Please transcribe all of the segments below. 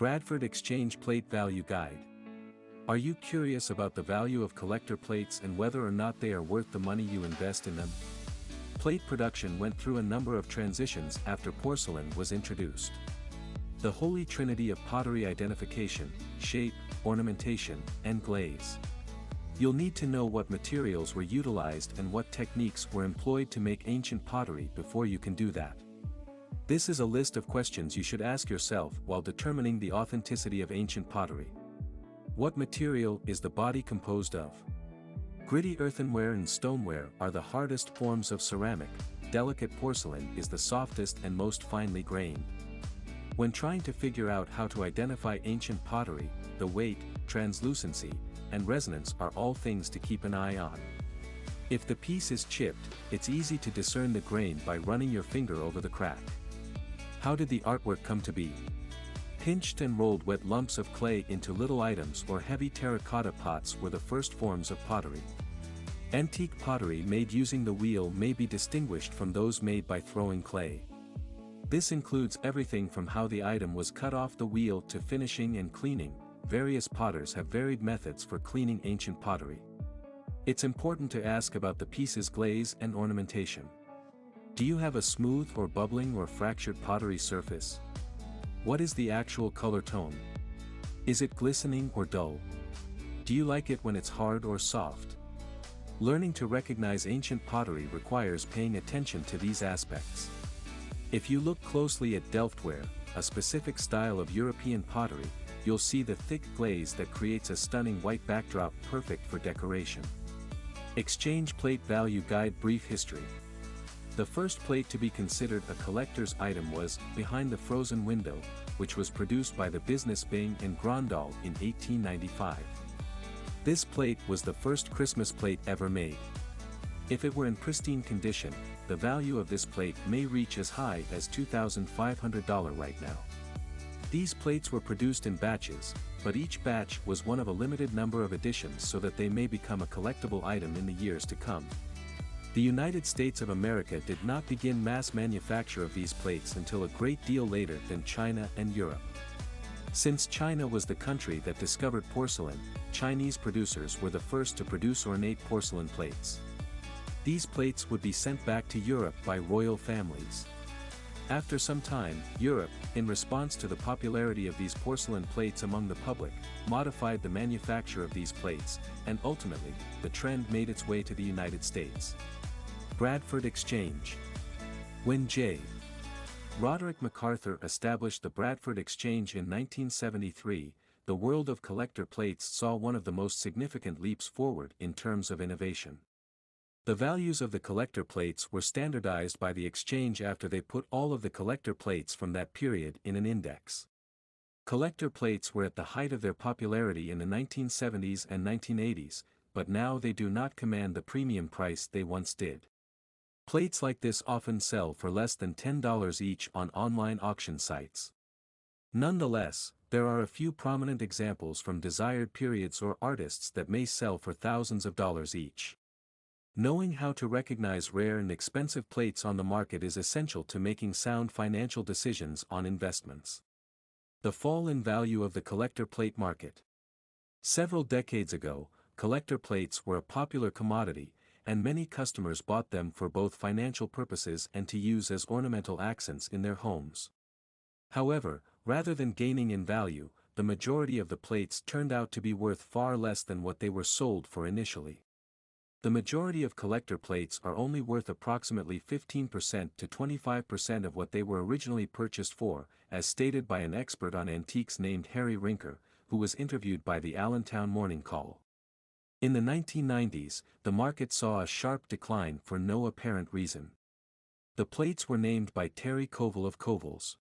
Bradford Exchange Plate Value Guide. Are you curious about the value of collector plates and whether or not they are worth the money you invest in them? Plate production went through a number of transitions after porcelain was introduced. The holy trinity of pottery: identification, shape, ornamentation, and glaze. You'll need to know what materials were utilized and what techniques were employed to make ancient pottery before you can do that. This is a list of questions you should ask yourself while determining the authenticity of ancient pottery. What material is the body composed of? Gritty earthenware and stoneware are the hardest forms of ceramic. Delicate porcelain is the softest and most finely grained. When trying to figure out how to identify ancient pottery, the weight, translucency, and resonance are all things to keep an eye on. If the piece is chipped, it's easy to discern the grain by running your finger over the crack. How did the artwork come to be? Pinched and rolled wet lumps of clay into little items or heavy terracotta pots were the first forms of pottery. Antique pottery made using the wheel may be distinguished from those made by throwing clay. This includes everything from how the item was cut off the wheel to finishing and cleaning. Various potters have varied methods for cleaning ancient pottery. It's important to ask about the piece's glaze and ornamentation. Do you have a smooth or bubbling or fractured pottery surface? What is the actual color tone? Is it glistening or dull? Do you like it when it's hard or soft? Learning to recognize ancient pottery requires paying attention to these aspects. If you look closely at Delftware, a specific style of European pottery, you'll see the thick glaze that creates a stunning white backdrop perfect for decoration. Exchange Plate Value Guide. Brief history. The first plate to be considered a collector's item was Behind the Frozen Window, which was produced by the business Bing and Grandal in 1895. This plate was the first Christmas plate ever made. If it were in pristine condition, the value of this plate may reach as high as $2,500 right now. These plates were produced in batches, but each batch was one of a limited number of editions so that they may become a collectible item in the years to come. The United States of America did not begin mass manufacture of these plates until a great deal later than China and Europe. Since China was the country that discovered porcelain, Chinese producers were the first to produce ornate porcelain plates. These plates would be sent back to Europe by royal families. After some time, Europe, in response to the popularity of these porcelain plates among the public, modified the manufacture of these plates, and ultimately, the trend made its way to the United States. Bradford Exchange. When J. Roderick MacArthur established the Bradford Exchange in 1973, the world of collector plates saw one of the most significant leaps forward in terms of innovation. The values of the collector plates were standardized by the exchange after they put all of the collector plates from that period in an index. Collector plates were at the height of their popularity in the 1970s and 1980s, but now they do not command the premium price they once did. Plates like this often sell for less than $10 each on online auction sites. Nonetheless, there are a few prominent examples from desired periods or artists that may sell for thousands of dollars each. Knowing how to recognize rare and expensive plates on the market is essential to making sound financial decisions on investments. The fall in value of the collector plate market. Several decades ago, collector plates were a popular commodity, and many customers bought them for both financial purposes and to use as ornamental accents in their homes. However, rather than gaining in value, the majority of the plates turned out to be worth far less than what they were sold for initially. The majority of collector plates are only worth approximately 15% to 25% of what they were originally purchased for, as stated by an expert on antiques named Harry Rinker, who was interviewed by the Allentown Morning Call. In the 1990s, the market saw a sharp decline for no apparent reason. The plates were named by Terry Koval of Koval's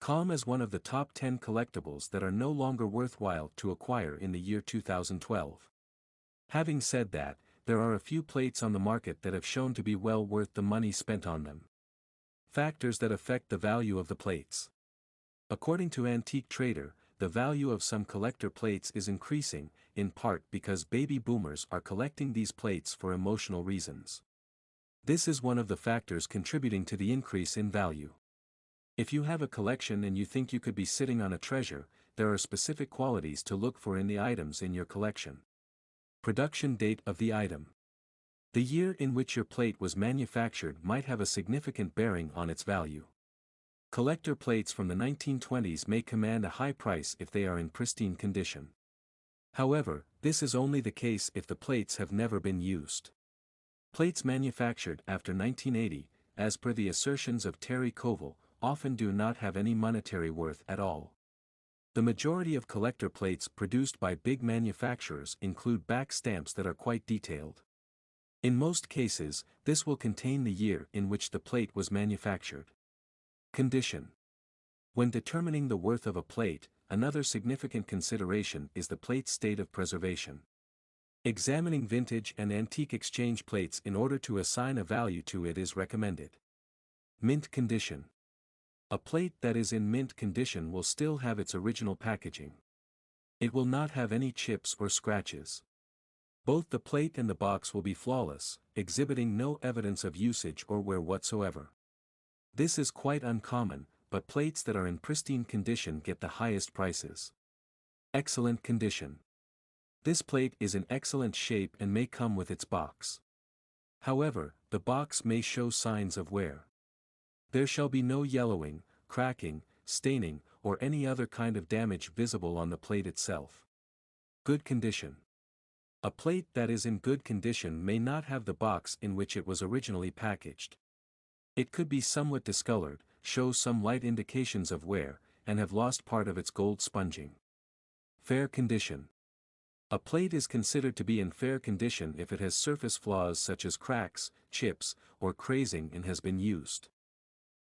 Com as one of the top 10 collectibles that are no longer worthwhile to acquire in the year 2012. Having said that, there are a few plates on the market that have shown to be well worth the money spent on them. Factors that affect the value of the plates. According to Antique Trader, the value of some collector plates is increasing, in part because baby boomers are collecting these plates for emotional reasons. This is one of the factors contributing to the increase in value. If you have a collection and you think you could be sitting on a treasure, there are specific qualities to look for in the items in your collection. Production date of the item. The year in which your plate was manufactured might have a significant bearing on its value. Collector plates from the 1920s may command a high price if they are in pristine condition. However, this is only the case if the plates have never been used. Plates manufactured after 1980, as per the assertions of Terry Koval, often do not have any monetary worth at all. The majority of collector plates produced by big manufacturers include back stamps that are quite detailed. In most cases, this will contain the year in which the plate was manufactured. Condition. When determining the worth of a plate, another significant consideration is the plate's state of preservation. Examining vintage and antique exchange plates in order to assign a value to it is recommended. Mint condition. A plate that is in mint condition will still have its original packaging. It will not have any chips or scratches. Both the plate and the box will be flawless, exhibiting no evidence of usage or wear whatsoever. This is quite uncommon, but plates that are in pristine condition get the highest prices. Excellent condition. This plate is in excellent shape and may come with its box. However, the box may show signs of wear. There shall be no yellowing, cracking, staining, or any other kind of damage visible on the plate itself. Good condition. A plate that is in good condition may not have the box in which it was originally packaged. It could be somewhat discolored, show some light indications of wear, and have lost part of its gold sponging. Fair condition. A plate is considered to be in fair condition if it has surface flaws such as cracks, chips, or crazing and has been used.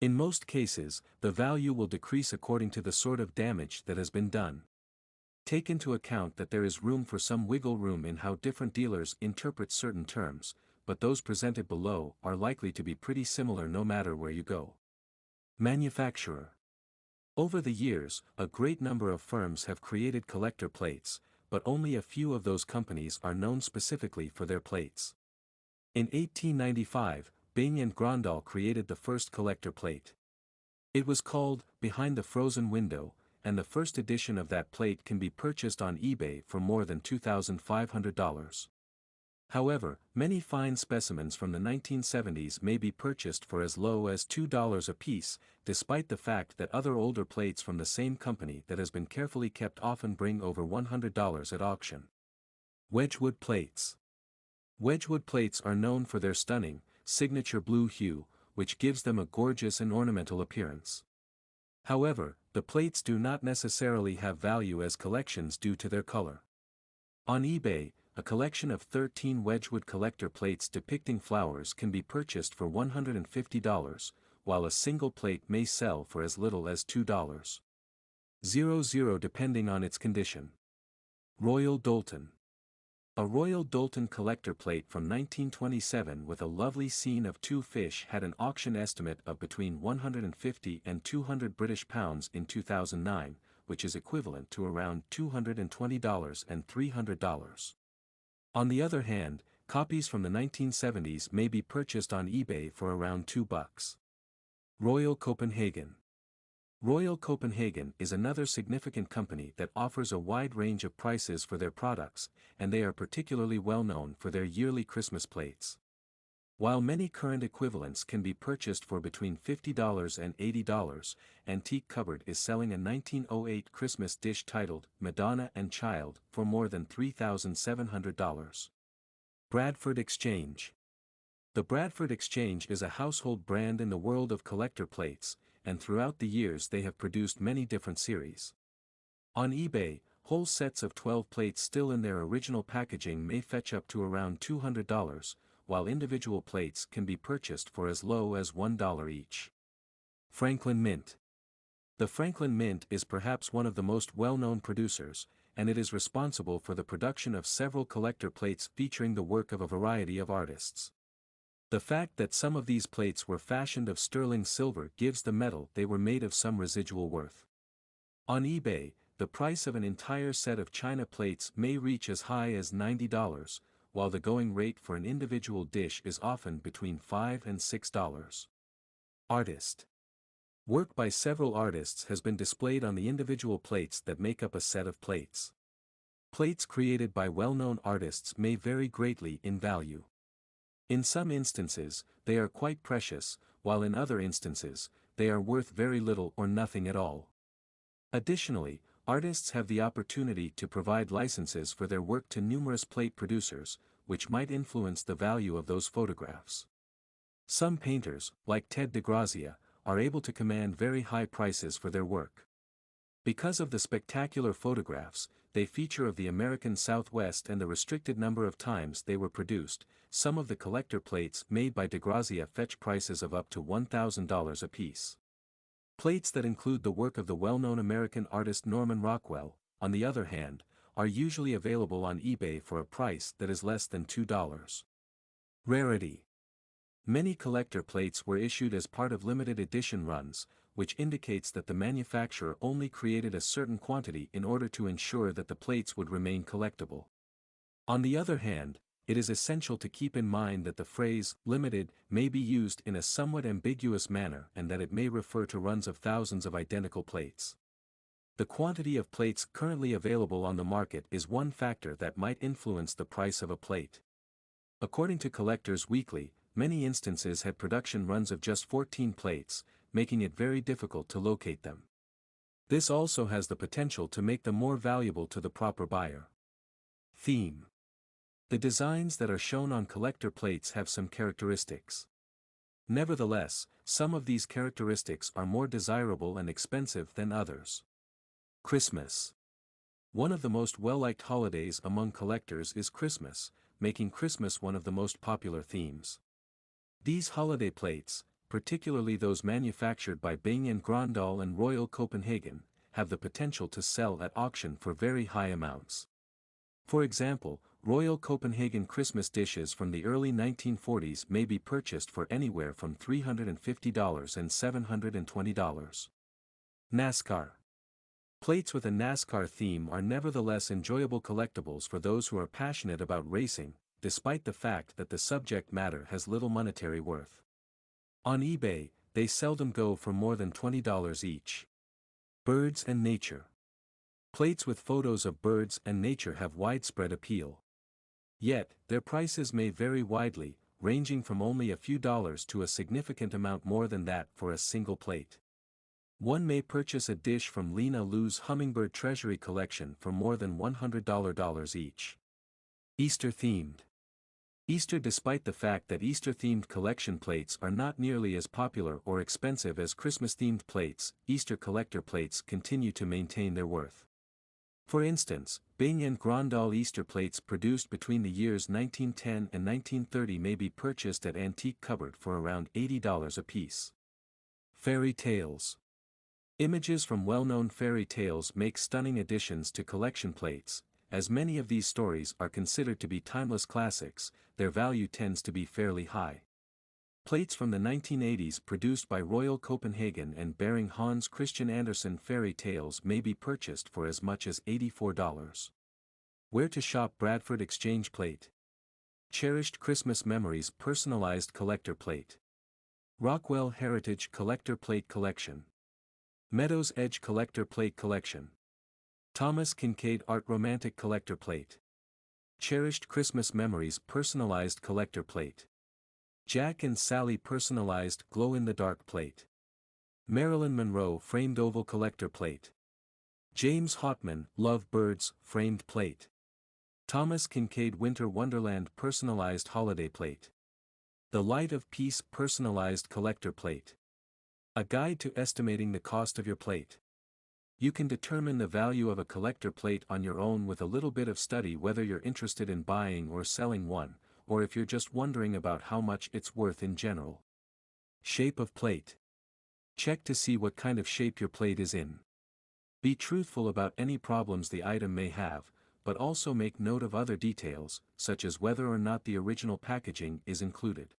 In most cases, the value will decrease according to the sort of damage that has been done. Take into account that there is room for some wiggle room in how different dealers interpret certain terms, but those presented below are likely to be pretty similar no matter where you go. Manufacturer. Over the years, a great number of firms have created collector plates, but only a few of those companies are known specifically for their plates. In 1895, Bing and Grandal created the first collector plate. It was called Behind the Frozen Window, and the first edition of that plate can be purchased on eBay for more than $2,500. However, many fine specimens from the 1970s may be purchased for as low as $2 a piece, despite the fact that other older plates from the same company that has been carefully kept often bring over $100 at auction. Wedgwood plates. Wedgwood plates are known for their stunning, signature blue hue, which gives them a gorgeous and ornamental appearance. However, the plates do not necessarily have value as collections due to their color. On eBay, a collection of 13 Wedgwood collector plates depicting flowers can be purchased for $150, while a single plate may sell for as little as $2.00 depending on its condition. Royal Doulton. A Royal Doulton collector plate from 1927 with a lovely scene of two fish had an auction estimate of between 150 and 200 British pounds in 2009, which is equivalent to around $220 and $300. On the other hand, copies from the 1970s may be purchased on eBay for around $2. Royal Copenhagen. Royal Copenhagen is another significant company that offers a wide range of prices for their products, and they are particularly well known for their yearly Christmas plates. While many current equivalents can be purchased for between $50 and $80, Antique Cupboard is selling a 1908 Christmas dish titled Madonna and Child for more than $3,700. Bradford Exchange. The Bradford Exchange is a household brand in the world of collector plates, and throughout the years they have produced many different series. On eBay, whole sets of 12 plates still in their original packaging may fetch up to around $200, while individual plates can be purchased for as low as $1 each. Franklin Mint. The Franklin Mint is perhaps one of the most well-known producers, and it is responsible for the production of several collector plates featuring the work of a variety of artists. The fact that some of these plates were fashioned of sterling silver gives the metal they were made of some residual worth. On eBay, the price of an entire set of china plates may reach as high as $90, while the going rate for an individual dish is often between $5 and $6. Artist. Work by several artists has been displayed on the individual plates that make up a set of plates. Plates created by well-known artists may vary greatly in value. In some instances, they are quite precious, while in other instances, they are worth very little or nothing at all. Additionally, artists have the opportunity to provide licenses for their work to numerous plate producers, which might influence the value of those photographs. Some painters, like Ted DeGrazia, are able to command very high prices for their work. Because of the spectacular photographs they feature of the American Southwest and the restricted number of times they were produced, some of the collector plates made by DeGrazia fetch prices of up to $1,000 apiece. Plates that include the work of the well-known American artist Norman Rockwell, on the other hand, are usually available on eBay for a price that is less than $2. Rarity. Many collector plates were issued as part of limited edition runs, which indicates that the manufacturer only created a certain quantity in order to ensure that the plates would remain collectible. On the other hand, it is essential to keep in mind that the phrase limited may be used in a somewhat ambiguous manner and that it may refer to runs of thousands of identical plates. The quantity of plates currently available on the market is one factor that might influence the price of a plate. According to Collectors Weekly, many instances had production runs of just 14 plates, making it very difficult to locate them. This also has the potential to make them more valuable to the proper buyer. Theme. The designs that are shown on collector plates have some characteristics. Nevertheless, some of these characteristics are more desirable and expensive than others. Christmas. One of the most well-liked holidays among collectors is Christmas, making Christmas one of the most popular themes. These holiday plates, particularly those manufactured by Bang & Grøndahl and Royal Copenhagen, have the potential to sell at auction for very high amounts. For example, Royal Copenhagen Christmas dishes from the early 1940s may be purchased for anywhere from $350 and $720. NASCAR. Plates with a NASCAR theme are nevertheless enjoyable collectibles for those who are passionate about racing, despite the fact that the subject matter has little monetary worth. On eBay, they seldom go for more than $20 each. Birds and nature. Plates with photos of birds and nature have widespread appeal. Yet, their prices may vary widely, ranging from only a few dollars to a significant amount more than that for a single plate. One may purchase a dish from Lena Lu's Hummingbird Treasury Collection for more than $100 each. Easter-themed. Easter. Despite the fact that Easter-themed collection plates are not nearly as popular or expensive as Christmas-themed plates, Easter collector plates continue to maintain their worth. For instance, Bang & Grøndahl Easter plates produced between the years 1910 and 1930 may be purchased at Antique Cupboard for around $80 apiece. Fairy tales. Images from well-known fairy tales make stunning additions to collection plates. As many of these stories are considered to be timeless classics, their value tends to be fairly high. Plates from the 1980s produced by Royal Copenhagen and bearing Hans Christian Andersen fairy tales may be purchased for as much as $84. Where to shop. Bradford Exchange Plate. Cherished Christmas Memories Personalized Collector Plate. Rockwell Heritage Collector Plate Collection. Meadows Edge Collector Plate Collection. Thomas Kincaid Art Romantic Collector Plate. Cherished Christmas Memories Personalized Collector Plate. Jack and Sally Personalized Glow-in-the-Dark Plate. Marilyn Monroe Framed Oval Collector Plate. James Hotman Love Birds Framed Plate. Thomas Kincaid Winter Wonderland Personalized Holiday Plate. The Light of Peace Personalized Collector Plate. A guide to estimating the cost of your plate. You can determine the value of a collector plate on your own with a little bit of study, whether you're interested in buying or selling one, or if you're just wondering about how much it's worth in general. Shape of plate. Check to see what kind of shape your plate is in. Be truthful about any problems the item may have, but also make note of other details, such as whether or not the original packaging is included.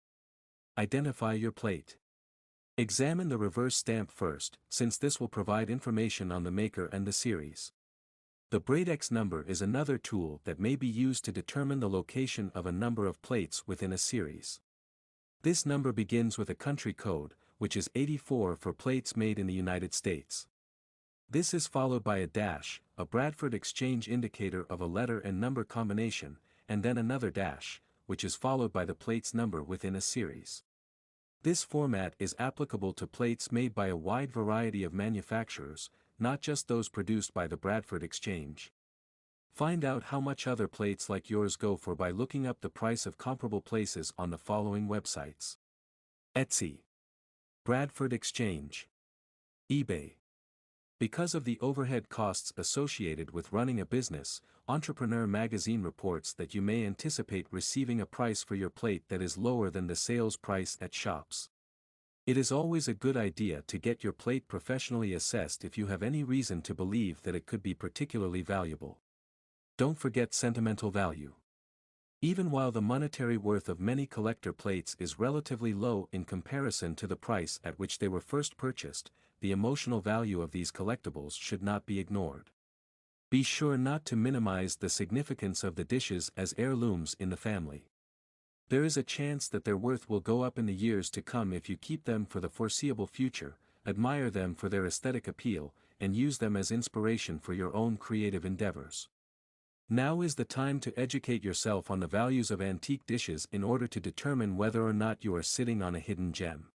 Identify your plate. Examine the reverse stamp first, since this will provide information on the maker and the series. The Bradex number is another tool that may be used to determine the location of a number of plates within a series. This number begins with a country code, which is 84 for plates made in the United States. This is followed by a dash, a Bradford exchange indicator of a letter and number combination, and then another dash, which is followed by the plate's number within a series. This format is applicable to plates made by a wide variety of manufacturers, not just those produced by the Bradford Exchange. Find out how much other plates like yours go for by looking up the price of comparable places on the following websites: Etsy, Bradford Exchange, eBay. Because of the overhead costs associated with running a business, Entrepreneur Magazine reports that you may anticipate receiving a price for your plate that is lower than the sales price at shops. It is always a good idea to get your plate professionally assessed if you have any reason to believe that it could be particularly valuable. Don't forget sentimental value. Even while the monetary worth of many collector plates is relatively low in comparison to the price at which they were first purchased, the emotional value of these collectibles should not be ignored. Be sure not to minimize the significance of the dishes as heirlooms in the family. There is a chance that their worth will go up in the years to come if you keep them for the foreseeable future, admire them for their aesthetic appeal, and use them as inspiration for your own creative endeavors. Now is the time to educate yourself on the values of antique dishes in order to determine whether or not you are sitting on a hidden gem.